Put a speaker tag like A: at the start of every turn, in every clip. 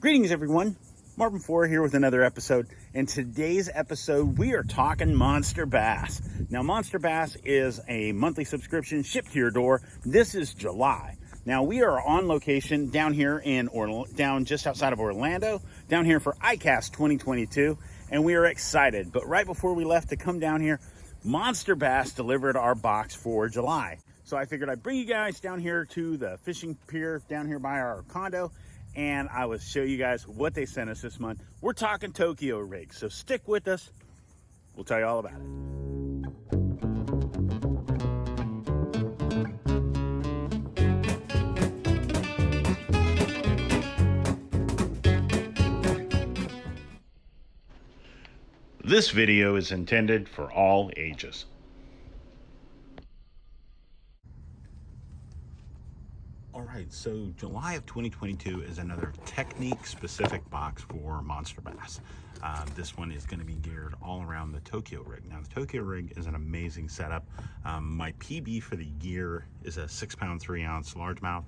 A: Greetings everyone, Marvin 4 here with another episode. In today's episode, we are talking Monster Bass. Now, Monster Bass is a monthly subscription shipped to your door. This is July. Now, we are on location down here in down just outside of Orlando, down here for ICast 2022, and we are excited. But right before we left to come down here, Monster Bass delivered our box for July. So I figured I'd bring you guys down here to the fishing pier down here by our condo, and I will show you guys what they sent us this month. We're talking Tokyo rigs, so stick with us. We'll tell you all about it. This video is intended for all ages. Alright, so July of 2022 is another technique-specific box for Monster Bass. This one is going to be geared all around the Tokyo rig. Now, the Tokyo rig is an amazing setup. My PB for the gear is a 6-pound, 3-ounce largemouth,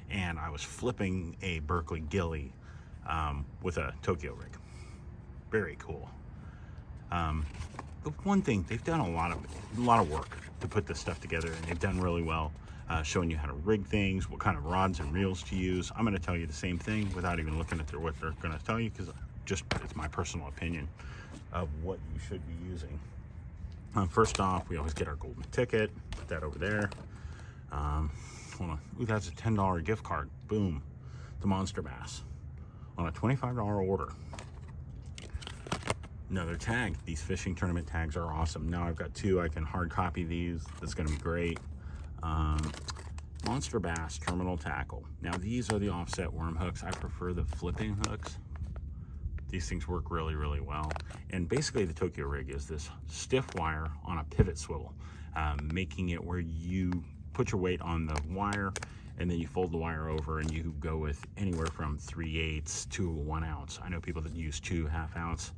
A: and I was flipping a Berkeley Gilly with a Tokyo rig. Very cool. But one thing, they've done a lot of work to put this stuff together, and they've done really well. Showing you how to rig things, what kind of rods and reels to use. I'm going to tell you the same thing without even looking at what they're going to tell you, because it's my personal opinion of what you should be using. First off, we always get our golden ticket. Put that over there. Hold on. Ooh, that's a $10 gift card. Boom. The Monster Bass on a $25 order. Another tag. These fishing tournament tags are awesome. Now I've got two. I can hard copy these. That's going to be great. Monster Bass terminal tackle. Now these are the offset worm hooks. I prefer the flipping hooks. These things work really, really well. And basically the Tokyo rig is this stiff wire on a pivot swivel, making it where you put your weight on the wire and then you fold the wire over and you go with anywhere from 3/8 to 1 ounce. I know people that use 2 half-ounce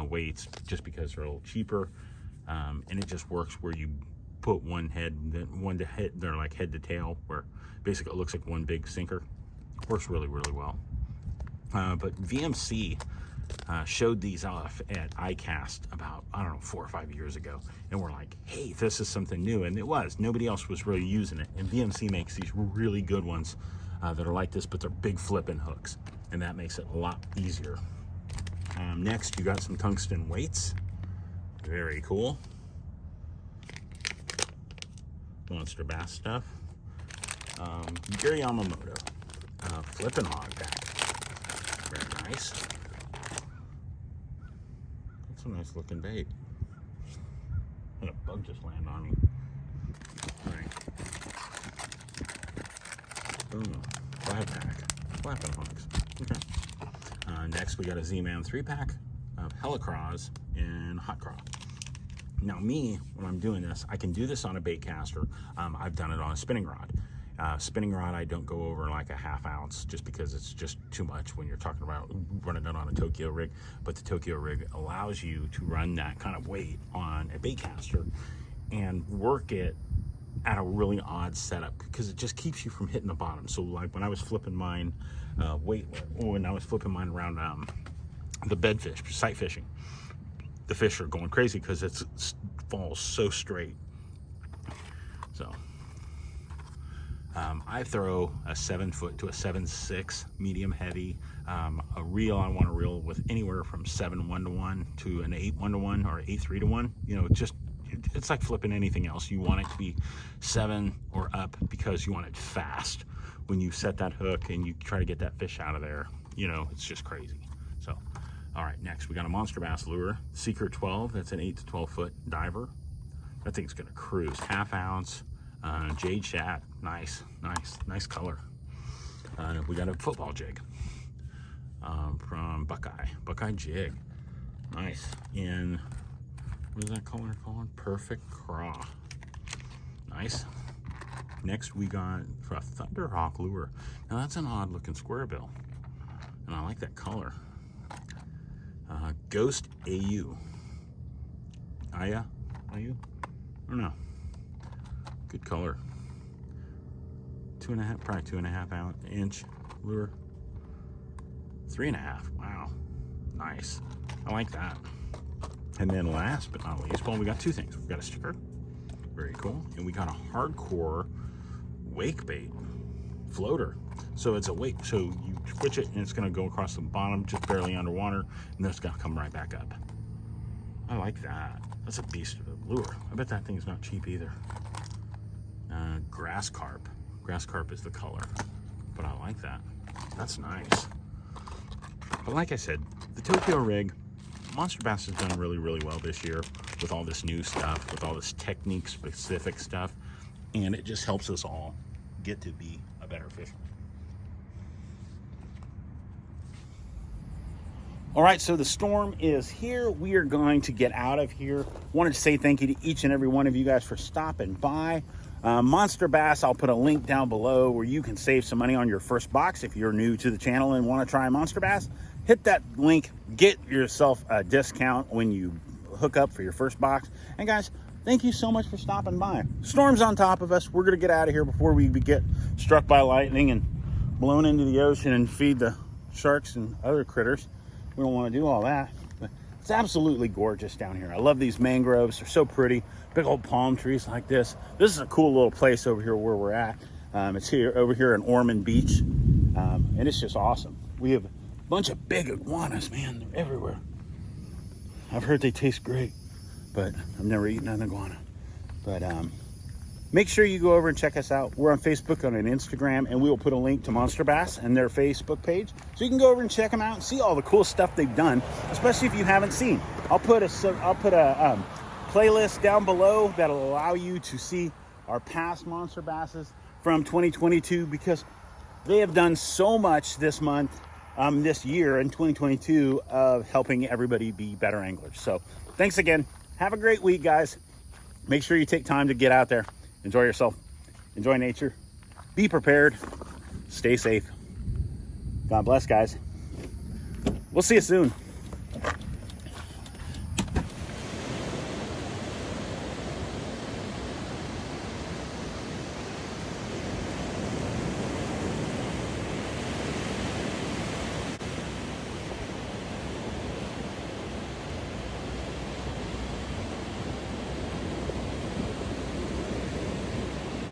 A: weights just because they're a little cheaper, and it just works where you put one head, one to head, they're like head to tail, where basically it looks like one big sinker. Works really, really well. But VMC showed these off at ICast about, I don't know, 4 or 5 years ago, and we're like, hey, this is something new, and it was. Nobody else was really using it, and VMC makes these really good ones that are like this, but they're big flipping hooks, and that makes it a lot easier. Next, you got some tungsten weights. Very cool. Monster Bass stuff. Gary Yamamoto flipping hog pack. Very nice. That's a nice looking bait. And a bug just landed on me. Alright. Boom. 5-pack. Flapping hogs. Okay. Next we got a Z-Man 3-pack of Helicross and Hot Craw. Now me, when I'm doing this, I can do this on a bait caster. I've done it on a spinning rod. Spinning rod, I don't go over like a half-ounce just because it's just too much when you're talking about running it on a Tokyo rig. But the Tokyo rig allows you to run that kind of weight on a bait caster and work it at a really odd setup, because it just keeps you from hitting the bottom. So like when I was flipping mine when I was flipping mine around the bedfish, sight fishing, the fish are going crazy because it falls so straight. So I throw a 7-foot to a 7.6 medium heavy. A reel, I want to reel with anywhere from 7/1 to an 8/1 or 8/3. You know, it's like flipping anything else. You want it to be 7 or up because you want it fast. When you set that hook and you try to get that fish out of there, you know, it's just crazy. So all right, next we got a Monster Bass lure, Secret 12. That's an 8 to 12 foot diver. That thing's gonna cruise. Half-ounce, jade shad. Nice color. We got a football jig from Buckeye Jig. Nice. In, what is that color called? Perfect Craw. Nice. Next we got for a Thunderhawk lure. Now that's an odd looking square bill, and I like that color. Ghost AU. Aya? I don't know. Good color. 2.5, probably 2.5 inch lure. 3.5. Wow, nice. I like that. And then last but not least, well, we got two things. We've got a sticker, very cool, and we got a hardcore wake bait floater. So it's a wake, so you twitch it and it's gonna go across the bottom, just barely underwater, and then it's gonna come right back up. I like that. That's a beast of a lure. I bet that thing's not cheap either. Grass carp. Grass carp is the color, but I like that. That's nice. But like I said, the Tokyo rig, Monster Bass has done really, really well this year with all this new stuff, with all this technique-specific stuff, and it just helps us all get to be a better fisherman. All right, so the storm is here. We are going to get out of here. Wanted to say thank you to each and every one of you guys for stopping by. Monster Bass, I'll put a link down below where you can save some money on your first box. If you're new to the channel and want to try Monster Bass, hit that link, get yourself a discount when you hook up for your first box. And guys, thank you so much for stopping by. Storm's on top of us. We're gonna get out of here before we get struck by lightning and blown into the ocean and feed the sharks and other critters. We don't want to do all that, but it's absolutely gorgeous down here. I love these mangroves. They're so pretty. Big old palm trees like this. This is a cool little place over here where we're at. It's over here in Ormond Beach, and it's just awesome. We have a bunch of big iguanas, man. They're everywhere. I've heard they taste great, but I've never eaten an iguana. But make sure you go over and check us out. We're on Facebook and on Instagram, and we will put a link to Monster Bass and their Facebook page, so you can go over and check them out and see all the cool stuff they've done, especially if you haven't seen. I'll put a playlist down below that'll allow you to see our past Monster Basses from 2022, because they have done so much this month, this year in 2022, of helping everybody be better anglers. So thanks again. Have a great week, guys. Make sure you take time to get out there. Enjoy yourself. Enjoy nature. Be prepared. Stay safe. God bless, guys. We'll see you soon.